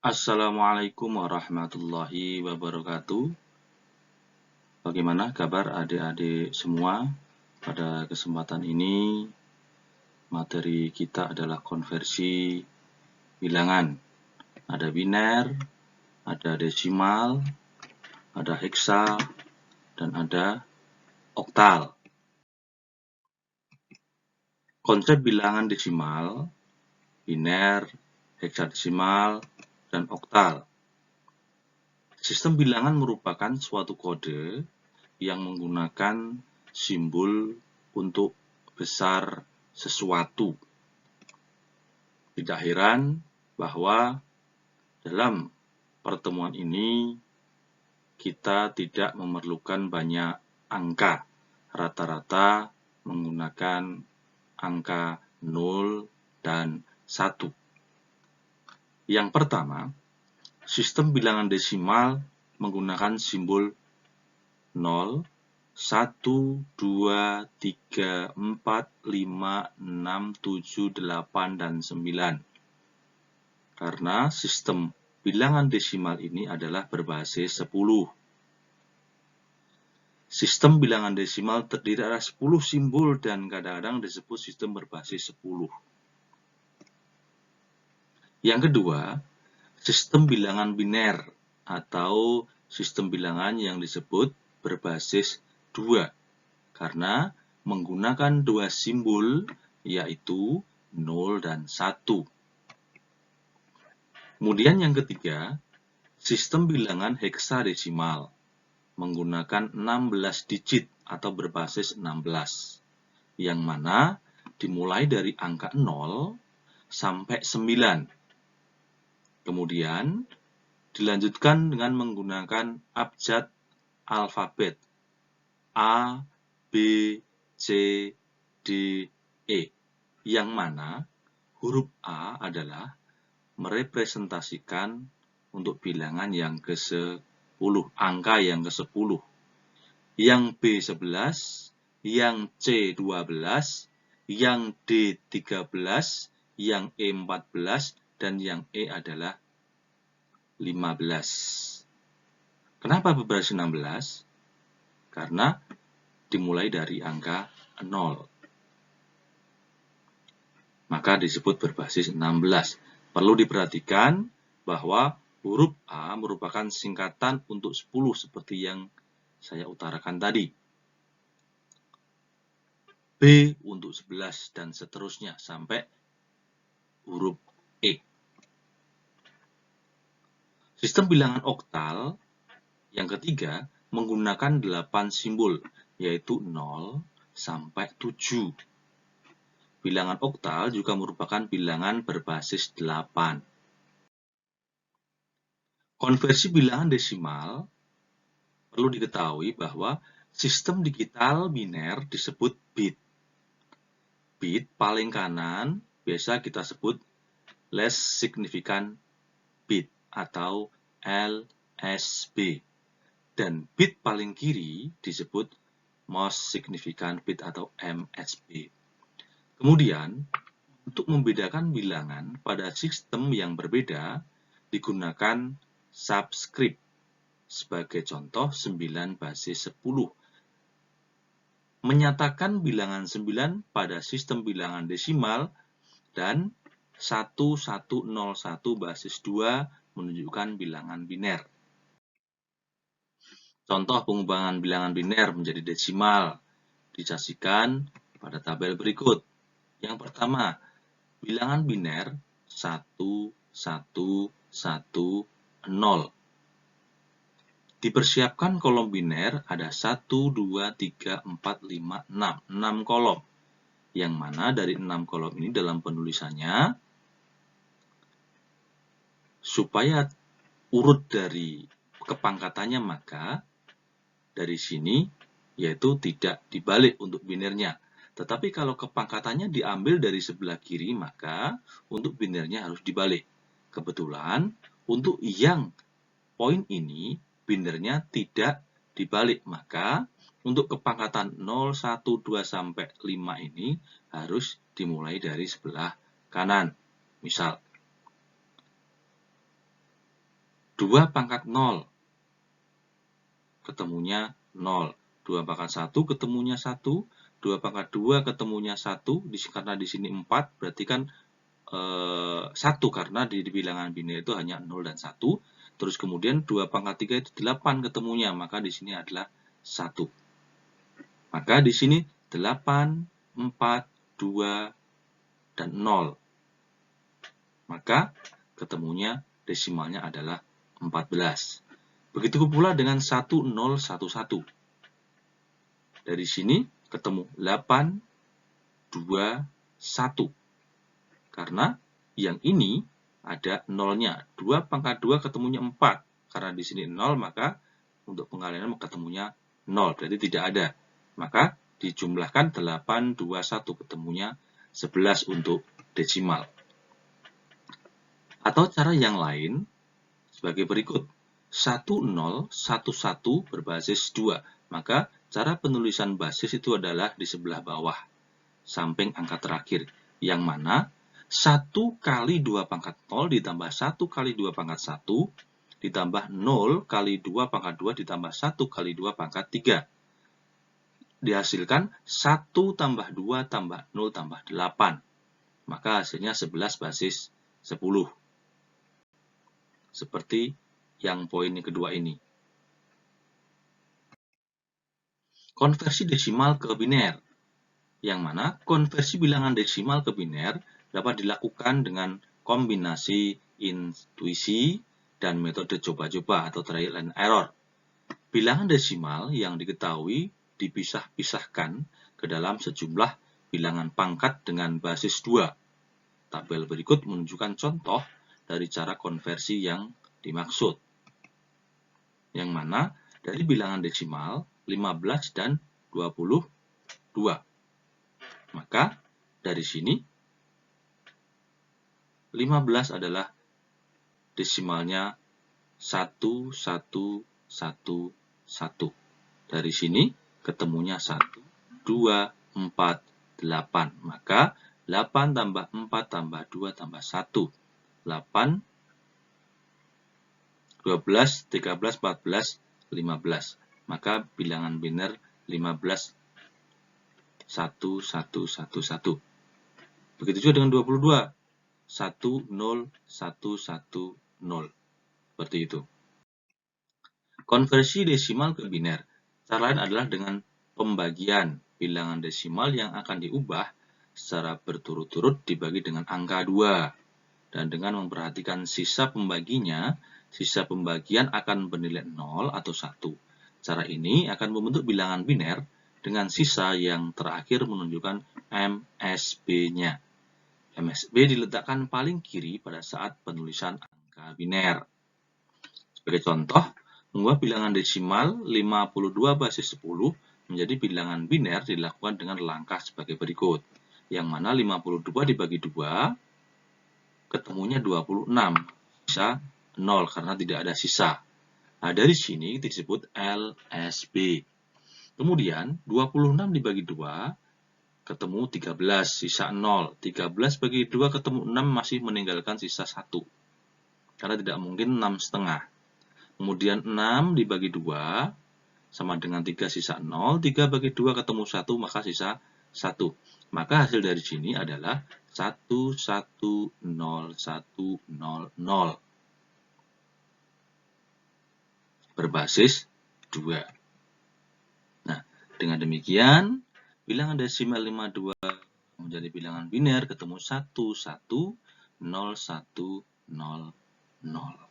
Assalamualaikum warahmatullahi wabarakatuh. Bagaimana kabar adik-adik semua? Pada kesempatan ini, materi kita adalah konversi bilangan. Ada biner, ada desimal, ada heksa, dan ada oktal. Konsep bilangan desimal, biner, heksadesimal, dan oktal. Sistem bilangan merupakan suatu kode yang menggunakan simbol untuk besar sesuatu. Tidak heran bahwa dalam pertemuan ini kita tidak memerlukan banyak angka. Rata-rata menggunakan angka 0 dan 1. Yang pertama, sistem bilangan desimal menggunakan simbol 0, 1, 2, 3, 4, 5, 6, 7, 8, dan 9. Karena sistem bilangan desimal ini adalah berbasis 10. Sistem bilangan desimal terdiri dari 10 simbol dan kadang-kadang disebut sistem berbasis 10. Yang kedua, sistem bilangan biner atau sistem bilangan yang disebut berbasis 2 karena menggunakan dua simbol yaitu 0 dan 1. Kemudian yang ketiga, sistem bilangan heksadesimal menggunakan 16 digit atau berbasis 16 yang mana dimulai dari angka 0 sampai 9. Kemudian dilanjutkan dengan menggunakan abjad alfabet A, B, C, D, E, yang mana huruf A adalah merepresentasikan untuk bilangan yang ke-10, angka yang ke-10, yang B 11, yang C 12, yang D 13, yang E 14, dan yang E adalah 15. Kenapa berbasis 16? Karena dimulai dari angka 0. Maka disebut berbasis 16. Perlu diperhatikan bahwa huruf A merupakan singkatan untuk 10 seperti yang saya utarakan tadi. B untuk 11 dan seterusnya sampai huruf E. Sistem bilangan oktal yang ketiga menggunakan 8 simbol yaitu 0 sampai 7. Bilangan oktal juga merupakan bilangan berbasis 8. Konversi bilangan desimal perlu diketahui bahwa sistem digital biner disebut bit. Bit paling kanan biasa kita sebut least significant bit atau LSB. Dan bit paling kiri disebut most significant bit atau MSB. Kemudian, untuk membedakan bilangan pada sistem yang berbeda, digunakan subscript. Sebagai contoh, 9 basis 10. Menyatakan bilangan 9 pada sistem bilangan desimal dan 1101 basis 2 menunjukkan bilangan biner. Contoh pengubahan bilangan biner menjadi desimal disajikan pada tabel berikut. Yang pertama, bilangan biner 1, 1, 1, 0. Dipersiapkan kolom biner ada 1, 2, 3, 4, 5, 6. 6 kolom. Yang mana dari 6 kolom ini dalam penulisannya, supaya urut dari kepangkatannya maka dari sini yaitu tidak dibalik untuk binernya. Tetapi kalau kepangkatannya diambil dari sebelah kiri maka untuk binernya harus dibalik. Kebetulan untuk yang poin ini binernya tidak dibalik, maka untuk kepangkatan 0, 1, 2, sampai 5 ini harus dimulai dari sebelah kanan. Misal, 2 pangkat 0 ketemunya 0. 2 pangkat 1 ketemunya 1. 2 pangkat 2 ketemunya 1. Karena di sini 4, berarti kan 1 karena di bilangan biner itu hanya 0 dan 1. Terus kemudian 2 pangkat 3 itu 8 ketemunya, maka di sini adalah 1. Maka di sini 8, 4, 2, dan 0. Maka ketemunya desimalnya adalah 14. Begitu pula dengan 1011. Dari sini ketemu 8, 2, 1. Karena yang ini ada nolnya. 2 pangkat 2 ketemunya 4. Karena di sini 0, maka untuk pengalian ketemunya 0. Berarti tidak ada. Maka dijumlahkan 8, 2, 1 ketemunya 11 untuk desimal. Atau cara yang lain sebagai berikut. 1011 berbasis 2. Maka cara penulisan basis itu adalah di sebelah bawah, samping angka terakhir. Yang mana 1 kali 2 pangkat 0 ditambah 1 kali 2 pangkat 1 ditambah 0 kali 2 pangkat 2 ditambah 1 kali 2 pangkat 3. Dihasilkan 1 tambah 2 tambah 0 tambah 8. Maka hasilnya 11 basis 10. Seperti yang poin kedua ini. Konversi desimal ke biner. Yang mana konversi bilangan desimal ke biner dapat dilakukan dengan kombinasi intuisi dan metode coba-coba atau trial and error. Bilangan desimal yang diketahui dipisah-pisahkan ke dalam sejumlah bilangan pangkat dengan basis 2. Tabel berikut menunjukkan contoh dari cara konversi yang dimaksud. Yang mana dari bilangan desimal 15 dan 22. Maka dari sini 15 adalah desimalnya 1, 1, 1, 1. Dari sini ketemunya 1, 2, 4, 8. Maka 8 tambah 4 tambah 2 tambah 1. 8, 12, 13, 14, 15. Maka bilangan biner 15, 1, 1, 1, 1. Begitu juga dengan 22. 1, 0, 1, 1, 0. Seperti itu. Konversi desimal ke biner. Cara lain adalah dengan pembagian bilangan desimal yang akan diubah secara berturut-turut dibagi dengan angka 2. Dan dengan memperhatikan sisa pembaginya, sisa pembagian akan bernilai 0 atau 1. Cara ini akan membentuk bilangan biner dengan sisa yang terakhir menunjukkan MSB-nya. MSB diletakkan paling kiri pada saat penulisan angka biner. Sebagai contoh, mengubah bilangan desimal 52 basis 10 menjadi bilangan biner dilakukan dengan langkah sebagai berikut. Yang mana 52 dibagi 2, ketemunya 26. Sisa 0 karena tidak ada sisa. Nah, dari sini disebut LSB. Kemudian 26 dibagi 2, ketemu 13, sisa 0. 13 bagi 2 ketemu 6, masih meninggalkan sisa 1. Karena tidak mungkin 6,5. Kemudian 6 dibagi 2, sama dengan 3 sisa 0. 3 bagi 2 ketemu 1, maka sisa 1. Maka hasil dari sini adalah 1, 1, 0, 1, 0, 0. Berbasis 2. Nah, dengan demikian, bilangan desimal 52 menjadi bilangan biner ketemu 1, 1, 0, 1, 0, 0.